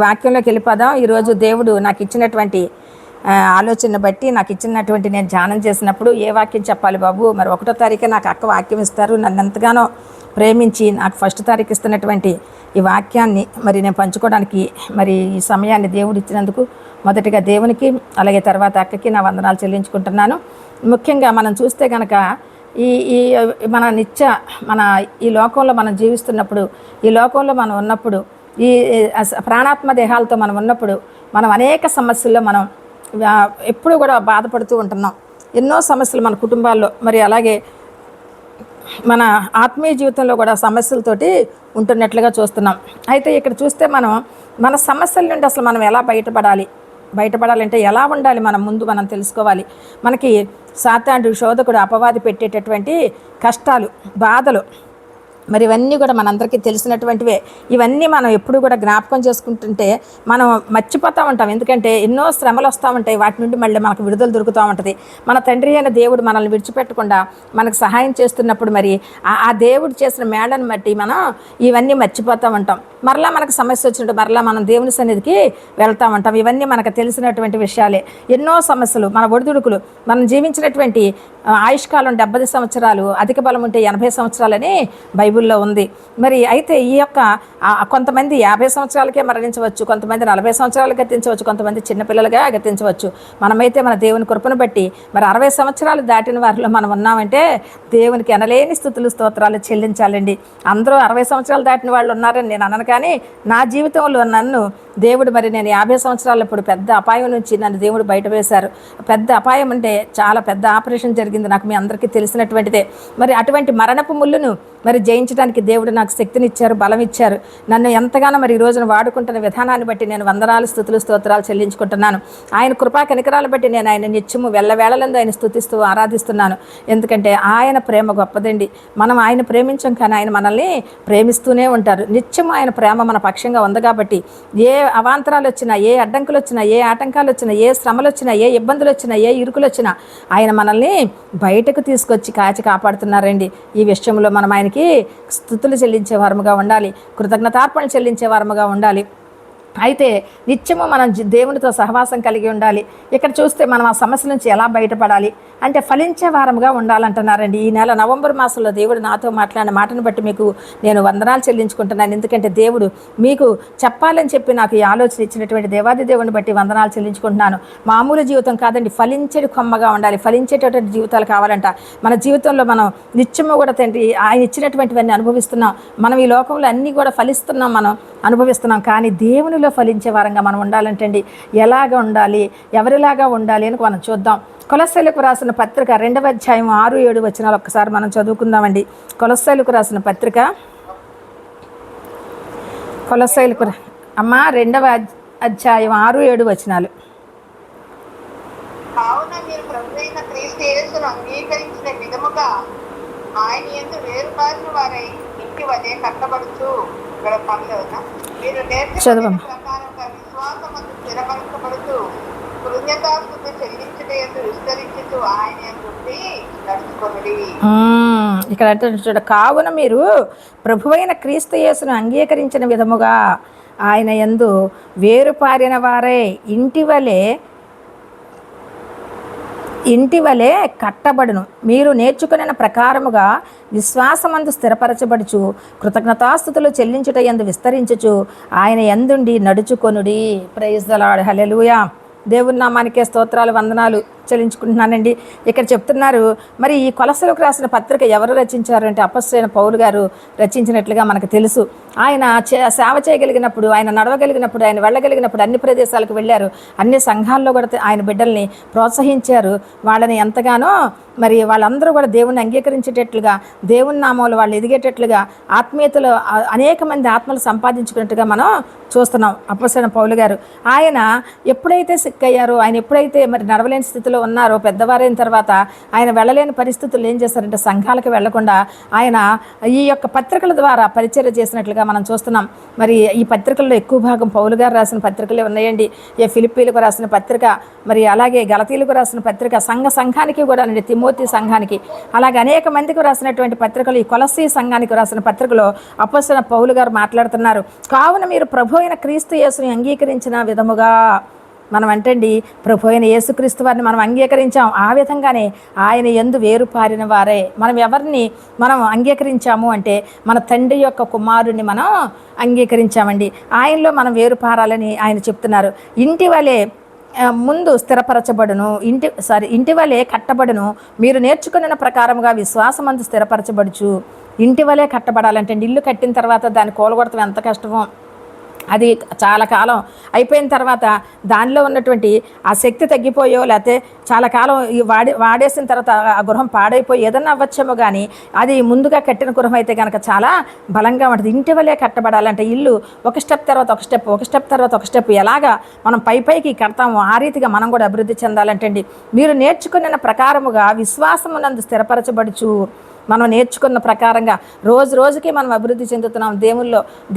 వాక్యంలోకి వెళ్ళిపోదాం. ఈరోజు దేవుడు నాకు ఇచ్చినటువంటి ఆలోచన బట్టి నాకు ఇచ్చినటువంటి నేను ధ్యానం చేసినప్పుడు ఏ వాక్యం చెప్పాలి బాబు, మరి 1వ తారీఖే నాకు అక్క వాక్యం ఇస్తారు, నన్ను ఎంతగానో ప్రేమించి నాకు 1వ తారీఖు ఇస్తున్నటువంటి ఈ వాక్యాన్ని మరి నేను పంచుకోవడానికి మరి ఈ సమయాన్ని దేవుడు ఇచ్చినందుకు మొదటిగా దేవునికి, అలాగే తర్వాత అక్కకి నా వందనాలు చెల్లించుకుంటున్నాను. ముఖ్యంగా మనం చూస్తే కనుక ఈ ఈ మన ఈ లోకంలో మనం జీవిస్తున్నప్పుడు, ఈ లోకంలో మనం ఉన్నప్పుడు, ఈ ప్రాణాత్మ దేహాలతో మనం ఉన్నప్పుడు మనం అనేక సమస్యల్లో మనం ఎప్పుడు కూడా బాధపడుతూ ఉంటున్నాం. ఎన్నో సమస్యలు మన కుటుంబాల్లో, మరి అలాగే మన ఆత్మీయ జీవితంలో కూడా సమస్యలతోటి ఉంటున్నట్లుగా చూస్తున్నాం. అయితే ఇక్కడ చూస్తే మన సమస్యల నుండి అసలు మనం ఎలా బయటపడాలంటే ఎలా ఉండాలి, మనం తెలుసుకోవాలి. మనకి సాతానుడు, శోధకుడు, అపవాది పెట్టేటటువంటి కష్టాలు, బాధలు, మరి ఇవన్నీ కూడా మనందరికీ తెలిసినటువంటివే. ఇవన్నీ మనం ఎప్పుడు కూడా జ్ఞాపకం చేసుకుంటుంటే మనం మర్చిపోతూ ఉంటాం. ఎందుకంటే ఎన్నో శ్రమలు వస్తూ ఉంటాయి, వాటి నుండి మళ్ళీ మనకు విడుదల దొరుకుతూ ఉంటుంది. మన తండ్రి అయిన దేవుడు మనల్ని విడిచిపెట్టకుండా మనకు సహాయం చేస్తున్నప్పుడు మరి ఆ దేవుడు చేసిన మేళను బట్టి మనం ఇవన్నీ మర్చిపోతూ ఉంటాం. మరలా మనకు సమస్య వచ్చినట్టు మరలా మనం దేవుని సన్నిధికి వెళ్తూ ఉంటాం. ఇవన్నీ మనకు తెలిసినటువంటి విషయాలే. ఎన్నో సమస్యలు, మన ఒడిదుడుకులు, మనం జీవించినటువంటి ఆయుష్కాలం 70 సంవత్సరాలు, అధిక బలం ఉంటే 80 సంవత్సరాలని బైబిల్లో ఉంది. మరి అయితే ఈ యొక్క కొంతమంది 50 సంవత్సరాలకే మరణించవచ్చు, కొంతమంది 40 సంవత్సరాలు గతించవచ్చు, కొంతమంది చిన్నపిల్లలుగా గతించవచ్చు. మనమైతే మన దేవుని కృపను బట్టి మరి 60 సంవత్సరాలు దాటిన వారిలో మనం ఉన్నామంటే దేవునికి ఎనలేని స్తుతులు, స్తోత్రాలు చెల్లించాలండి. అందరూ 60 సంవత్సరాలు దాటిన వాళ్ళు ఉన్నారని నేను అనను, కానీ నా జీవితంలో నన్ను దేవుడు మరి నేను 50 సంవత్సరాలప్పుడు పెద్ద అపాయం నుంచి నన్ను దేవుడు బయట వేశారు. పెద్ద అపాయం అంటే చాలా పెద్ద ఆపరేషన్ జరిగింది, నాకు మీ అందరికీ తెలిసినటువంటిదే. మరి అటువంటి మరణపు ముళ్ళును మరి జయించడానికి దేవుడు నాకు శక్తినిచ్చారు, బలం ఇచ్చారు. నన్ను ఎంతగానో మరి ఈ రోజున వాడుకుంటున్న విధానాన్ని బట్టి నేను వందనాలు, స్తుతులు, స్తోత్రాలు చెల్లించుకుంటున్నాను. ఆయన కృపా కనికరాలు బట్టి నేను ఆయన నిత్యము వెళ్ళవేళలందు ఆయన స్తుతిస్తూ ఆరాధిస్తున్నాను. ఎందుకంటే ఆయన ప్రేమ గొప్పదండి. మనం ఆయన ప్రేమించాం, కానీ ఆయన మనల్ని ప్రేమిస్తూనే ఉంటారు. నిత్యము ఆయన ప్రేమ మన పక్షంగా ఉంది కాబట్టి ఏ అవాంతరాలు వచ్చినా, ఏ అడ్డంకులు వచ్చినా, ఏ ఆటంకాలు వచ్చినా, ఏ శ్రమలు వచ్చినా, ఏ ఇబ్బందులు వచ్చినా, ఏ ఇరుకులు వచ్చినా ఆయన మనల్ని బయటకు తీసుకొచ్చి కాచి కాపాడుతున్నారండి. ఈ విషయంలో మనం ఆయనకి స్తుతులు చెల్లించే వారముగా ఉండాలి, కృతజ్ఞతార్పణలు చెల్లించే వారముగా ఉండాలి. అయితే నిత్యము మనం దేవునితో సహవాసం కలిగి ఉండాలి. ఇక్కడ చూస్తే మనం ఆ సమస్య నుంచి ఎలా బయటపడాలి అంటే ఫలించే వారముగా ఉండాలంటున్నారండి. ఈ నెల నవంబర్ మాసంలో దేవుడు నాతో మాట్లాడిన మాటను బట్టి మీకు నేను వందనాలు చెల్లించుకుంటున్నాను. ఎందుకంటే దేవుడు మీకు చెప్పాలని చెప్పి నాకు ఈ ఆలోచన ఇచ్చినటువంటి దేవాది దేవుని బట్టి వందనాలు చెల్లించుకుంటున్నాను. మామూలు జీవితం కాదండి, ఫలించేది కొమ్మగా ఉండాలి. ఫలించేటటువంటి జీవితాలు కావాలంట. మన జీవితంలో మనం నిత్యము కూడా తండ్రి ఆయన ఇచ్చినటువంటివన్నీ అనుభవిస్తున్నాం. మనం ఈ లోకంలో అన్నీ కూడా ఫలిస్తున్నాం, మనం అనుభవిస్తున్నాం. కానీ దేవునిలో ఫలించే వారంగా మనం ఉండాలంటండి. ఎలాగ ఉండాలి, ఎవరిలాగా ఉండాలి అని మనం చూద్దాం. కొలస్సీలకు రాసిన పత్రిక 2వ అధ్యాయం 6-7 వచనాలు ఒక్కసారి మనం చదువుకుందామండి. కొలస్సీలకు రాసిన పత్రిక, కొలస్సీలకు అమ్మా 2వ అధ్యాయం 6-7 వచనాలు. కావున మీరు ప్రభువైన క్రీస్తు యేసును అంగీకరించిన విధముగా ఆయన యందు వేరుపారిన వారై ఇంటి వలె కట్టబడుచు ఇక్కడ పనులవునా మీరు నేర్చుకున్న ప్రకారంగా విశ్వాసమందు స్థిరపరచబడుతూ కృతజ్ఞతాస్తుతి చెల్లించుట యందు విస్తరించుతూ ఆయన యందు నడుచుకొనుడి. ఇక్కడ అంటే కావున మీరు ప్రభువైన క్రీస్తు యేసును అంగీకరించిన విధముగా ఆయన యందు వేరుపారిన వారై ఇంటి వలె కట్టబడును. మీరు నేర్చుకున్న ప్రకారముగా విశ్వాసమందు స్థిరపరచబడుచు కృతజ్ఞతాస్తుతులు చెల్లించుట యందు విస్తరించుచు ఆయన యందుండి నడుచుకొనుడి. ప్రైజ్ ది లార్డ్, హల్లెలూయా. దేవుని నామానికే స్తోత్రాలు, వందనాలు చెల్లించుకుంటున్నానండి. ఇక్కడ చెప్తున్నారు, మరి ఈ కొలస్సీలకు రాసిన పత్రిక ఎవరు రచించారు అంటే అపొస్తలుడైన పౌలు గారు రచించినట్లుగా మనకు తెలుసు. ఆయన సేవ చేయగలిగినప్పుడు, ఆయన నడవగలిగినప్పుడు, ఆయన వెళ్ళగలిగినప్పుడు అన్ని ప్రదేశాలకు వెళ్ళారు. అన్ని సంఘాల్లో కూడా ఆయన బిడ్డల్ని ప్రోత్సహించారు. వాళ్ళని ఎంతగానో మరి వాళ్ళందరూ కూడా దేవుణ్ణి అంగీకరించేటట్లుగా, దేవుని నామంలో వాళ్ళు ఎదిగేటట్లుగా, ఆత్మీయతలో అనేక మంది ఆత్మలు సంపాదించుకున్నట్టుగా మనం చూస్తున్నాం. అపొస్తలుడైన పౌలు గారు ఆయన ఎప్పుడైతే సిక్ అయ్యారో, ఆయన ఎప్పుడైతే మరి నడవలేని స్థితిలో వయసులో ఉన్నారో పెద్దవారైన తర్వాత ఆయన వెళ్ళలేని పరిస్థితుల్లో ఏం చేశారంటే సంఘాలకు వెళ్లకుండా ఆయన ఈ యొక్క పత్రికల ద్వారా పరిచర్య చేసినట్లుగా మనం చూస్తున్నాం. మరి ఈ పత్రికల్లో ఎక్కువ భాగం పౌలు గారు రాసిన పత్రికలే ఉన్నాయండి. ఫిలిప్పీలకు రాసిన పత్రిక, మరి అలాగే గలతీలకు రాసిన పత్రిక, సంఘానికి కూడా అండి, తిమోతి సంఘానికి, అలాగే అనేక మందికి రాసినటువంటి పత్రికలు, ఈ కొలస్సీ సంఘానికి రాసిన పత్రికలో అపొస్తలుడైన పౌలు గారు మాట్లాడుతున్నారు. కావున మీరు ప్రభు అయిన క్రీస్తు యేసుని అంగీకరించిన విధముగా, మనం అంటండి ప్రభు అయిన యేసుక్రీస్తు వారిని మనం అంగీకరించాం, ఆ విధంగానే ఆయన యందు వేరుపారిన వారే. మనం ఎవరిని మనం అంగీకరించాము అంటే మన తండ్రి యొక్క కుమారుని మనం అంగీకరించామండి. ఆయనలో మనం వేరుపారాలని ఆయన చెప్తున్నారు. ఇంటి వలె ముందు స్థిరపరచబడును, ఇంటి వలె కట్టబడును, మీరు నేర్చుకున్న ప్రకారముగా విశ్వాసమందు స్థిరపరచబడుచు. ఇంటి వలె కట్టబడాలంటే ఇల్లు కట్టిన తర్వాత దాన్ని కూలగొడతాం ఎంత కష్టమో, అది చాలా కాలం అయిపోయిన తర్వాత దానిలో ఉన్నటువంటి ఆ శక్తి తగ్గిపోయో, లేకపోతే చాలా కాలం వాడేసిన తర్వాత ఆ గృహం పాడైపోయి ఏదన్నా అవ్వచ్చేమో, కానీ అది ముందుగా కట్టిన గృహం అయితే కనుక చాలా బలంగా ఉంటుంది. ఇంటి వలె కట్టబడాలంటే ఇల్లు ఒక స్టెప్ తర్వాత ఒక స్టెప్, ఒక స్టెప్ తర్వాత ఒక స్టెప్ ఎలాగా మనం పైకి కడతామో ఆ రీతిగా మనం కూడా అభివృద్ధి చెందాలంటండి. మీరు నేర్చుకున్న ప్రకారముగా విశ్వాసమునందు స్థిరపరచబడుచు. మనం నేర్చుకున్న ప్రకారంగా రోజుకి మనం అభివృద్ధి చెందుతున్నాం.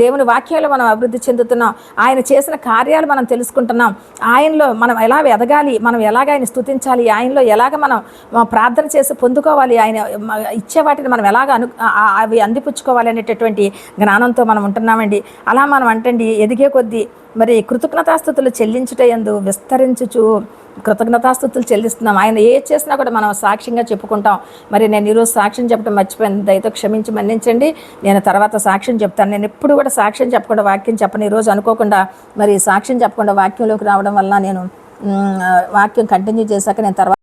దేవుని వాక్యాలు మనం అభివృద్ధి చెందుతున్నాం. ఆయన చేసిన కార్యాలు మనం తెలుసుకుంటున్నాం. ఆయనలో మనం ఎలా ఎదగాలి, మనం ఎలాగ ఆయన స్తుతించాలి, ఆయనలో ఎలాగ మనం ప్రార్థన చేసి పొందుకోవాలి, ఆయన ఇచ్చే వాటిని మనం ఎలాగ అవి అందిపుచ్చుకోవాలి అనేటటువంటి జ్ఞానంతో మనం ఉంటున్నామండి. అలా మనం అంటండి ఎదిగే కొద్దీ మరి కృతజ్ఞతాస్తుతులు చెల్లించుటయందు విస్తరించుచు కృతజ్ఞతాస్తుతులు చెల్లిస్తున్నాం. ఆయన ఏ చేసినా కూడా మనం సాక్ష్యంగా చెప్పుకుంటాం. మరి నేను ఈరోజు సాక్ష్యం చెప్పడం మర్చిపోయాను, దయతో క్షమించి మన్నించండి. నేను తర్వాత సాక్ష్యం చెప్తాను. నేను ఎప్పుడు కూడా సాక్ష్యం చెప్పకుండా వాక్యం చెప్పను. ఈరోజు అనుకోకుండా మరి సాక్ష్యం చెప్పకుండా వాక్యంలోకి రావడం వల్ల నేను వాక్యం కంటిన్యూ చేశాక నేను తర్వాత